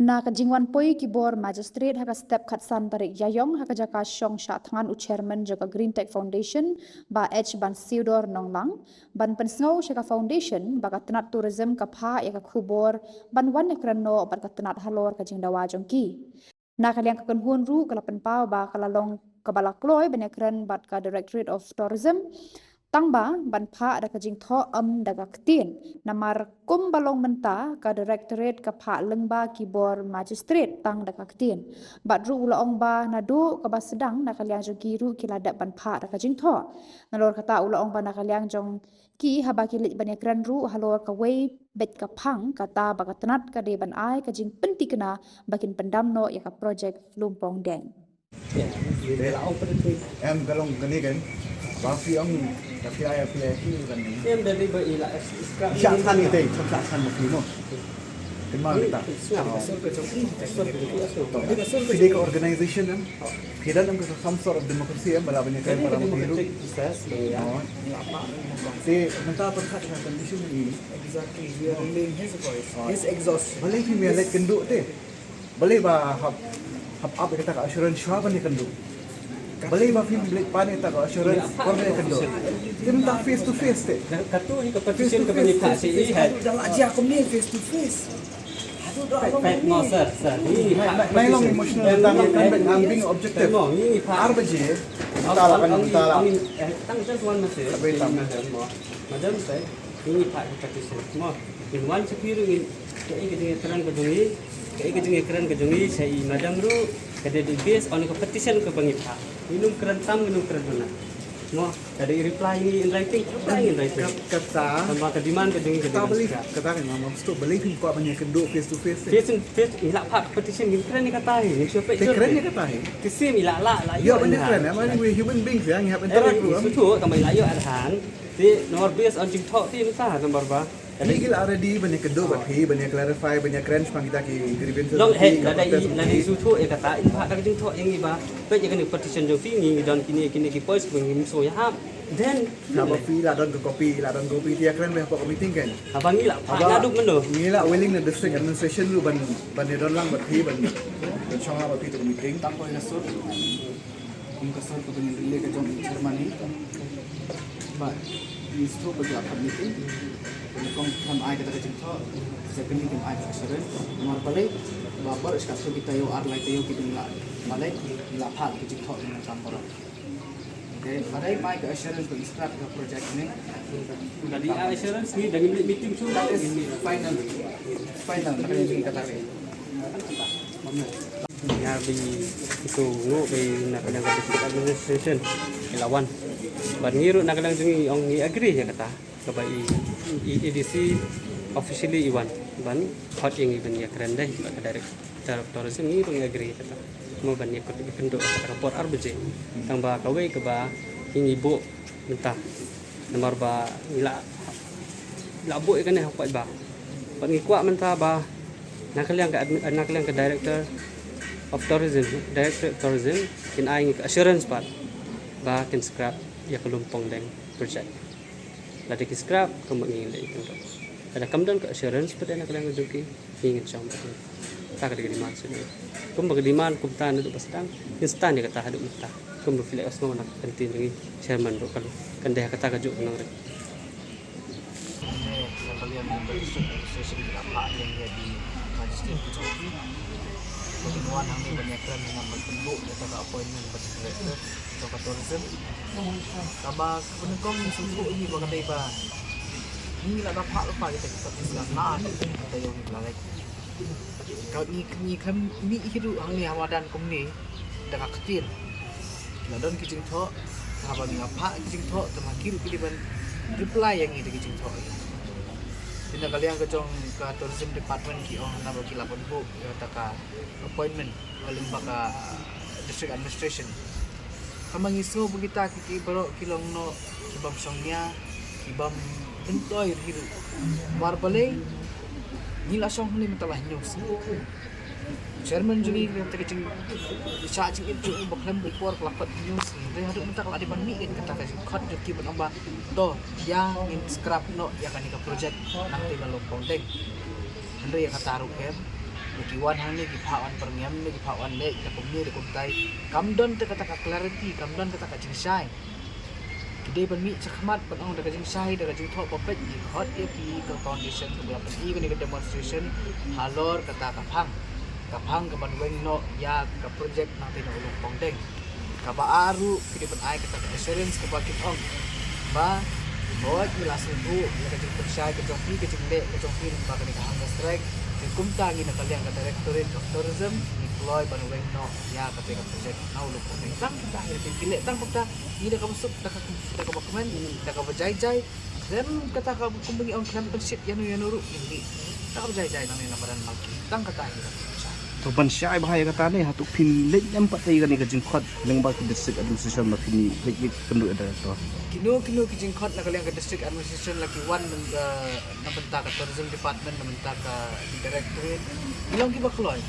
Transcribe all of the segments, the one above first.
Na kajingwan poi kibor magistrate haka step khatsan tarik yayong haka jaka shong sha thangan u chairman jaka Green Tech Foundation ba H ban Theodore Nonglang ban pensngau shaka foundation ba katanat tourism kapha ya ka khubor ban wan ekrano ba katanat halor kajing dawa jongki na kaliang kakon hun ru kalapan pau ba kalalong kabalak loy ban ekran bat ka Directorate of Tourism tangba ban pha ada kajing tho daga ktin namar kum balong menta ka Directorate ka pha lengba kibor magistrate tang daga ktin badru ula ong ba nadu ka ba sedang na kaliang jo giru kilada ban pha da kajing tho nalor kata ula ong ba na kaliang jong ki haba kilit ban ekran ru halor ka wei bet ka phang kata ba katanat ka de ban ai kajing penti kena bakin pendam no ya ka project lumpong deng em kalau gani kan bafi ang tapi ayah pilih kan ni em dari berilak syaksan ni teh syaksan mesti mo kenal kita jadi ke organisation kan kita dalam ke some sort of democracy em bala banyak kan para menghidup si mentah perkat dengan condition ini exactly we are only his voice his exhaust boleh ni melek kenduk teh boleh ba hab kita ka assurance syah bani kenduk boleh ba film black pane ta ka assurance korne kenduk tim ta face to face teh katu ni competition ke penyipak si dah aja aku ni face to face fact no sir ni mai long emotional tentang kan being objective ni ar baje tala kan tala tang tuan masih madam saya ini pak competition semua in one sepiru in kai ke keran keran saya madam ru kada di base on competition ke pengipa minum keran tam minum keran mana semua kada reply in writing kata sama kediman kita beli kata kan mama mesti beli kau banyak kedua face to face face ilak pak competition ni keren ni kata ni siapa keren ni kata kesim ilak la ya banyak keren ya mana we human beings yang have interact itu kami layu arhan di nomor base on TikTok ti entah nomor ba ini gila already banyak kedua berarti banyak clarify banyak keren pang kita ki grievance long head ada isu tu kata impak dak TikTok yang iba pe je kena petition jo fi ni dan kini ki post ngim so ya then nama fi la don kopi dia keren lah pokok meeting kan abang ni lah pak ngaduk mendo ni lah willing the district administration lu ban don lang berarti ban chong apa tu meeting tanpa nasur kasar ko dengan relay ke jom Germany but we spoke about a meeting kung tham ai kata kecil tho second meeting ai assurance nomor balik babar sekat kita yo ar lai tayo kita balik la phal kecil tho dengan kantor okay badai mai ke assurance ko start ke project ni dari assurance ni dengan meeting tu ini final nak kata ya bi itu ngo bi nak kadang district administration lawan ban ngiru nak kadang jungi ong ni agree ya kata kebai EDC officially iwan ban hot yang iban ya keren deh pada director of tourism ni pun agree kata mau ban ikut bentuk rapor RBJ tambah kawai ke ba ini ibu mentah nomor ba ila bu kan ya apa ba ban ngikuak mentah ba nak kalian ke director of tourism kin ai assurance part ba kin scrap ya kelumpong deng project lagi ki scrap kembang ingin itu ada kemudian ke assurance pada nak kalian joki ingin sampai tak ada di mana sini kembang di mana kumpulan itu pasang instan dia kata hadap mata kembang filek osmo nak penting lagi chairman ro kalau kan dia kata kajuk nang rek kalian association apa yang jadi magistrate Joki Pembunuhan kami banyak keren dengan bertemu atau appointment director atau tourism. Kabah penekong sungguh ini bagai apa? Ini lah dapat lupa kita bisa nak kita yang melalui. Kau ni kan ni hidup angni awadan kumni dah kecil. Ladan kicing thok, kabah ni apa kicing thok termakir kiriman reply yang ini kicing thok. Tidak kalian kecong ke tourism department ki orang nak bagi lapor bu kata appointment paling baka district administration kamang isu kita ki baru kilong no kibam songnya kibam entoy hidu war paling nila song ni matalah news chairman juli kata kecing sa cing itu baklam report lapat news ni ada mentak la di pan mi kata kecing khot joki banamba do yang in scrap no ya kan ka project nanti lalu kontek andre ya kata rukem Kiwan hang ni gipawan perngem ni gipawan le kita kumni de kumtai kamdon te kata clarity kamdon kata ka jingsai kide ban mi chakmat ban ong daga jingsai daga jing thok popet di hot ap ke foundation ke bela peti ke demonstration halor kata kapang ke ban weng no ya ke project nang tino ulung pongdeng ka baaru kide ban ai kata assurance ke bakit ong ba Boy, langsung bu, mereka jadi percaya ke jompi, ke jemle, ke jompi, bahkan ke hangga strike. Kumta ngina kalian kata Directorate of Tourism deploy banu weng no ya kata ka project now lu ko tang kita hari pilih tang kita ida ka masuk kita ka dokumen kita ka bajai-jai dan kata ka kumbangi on championship yanu ru hindi kita ka bajai-jai nang ina badan malki tang kata ida to ban syai bahaya kata ni hatu pin lek yang patai kan ka jingkot leng ba ki district administration ma pin lek kendu ada to kino kijing khot na kalian ka district administration lagi one na benta ka tourism department na benta ka directorate ilang ki bakloy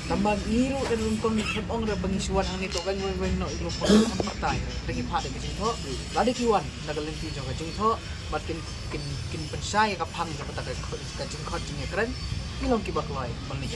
tambah ngiru dan lungkong ni ong ra bangisuan ang nito kan weng no ilung po ang patay lagi pa de kijing tho ladi ki one na kalian ti jong ka jing tho mat kin pensay ka pang ka pata ka jing khot jing kren ilang ki bakloy pang ni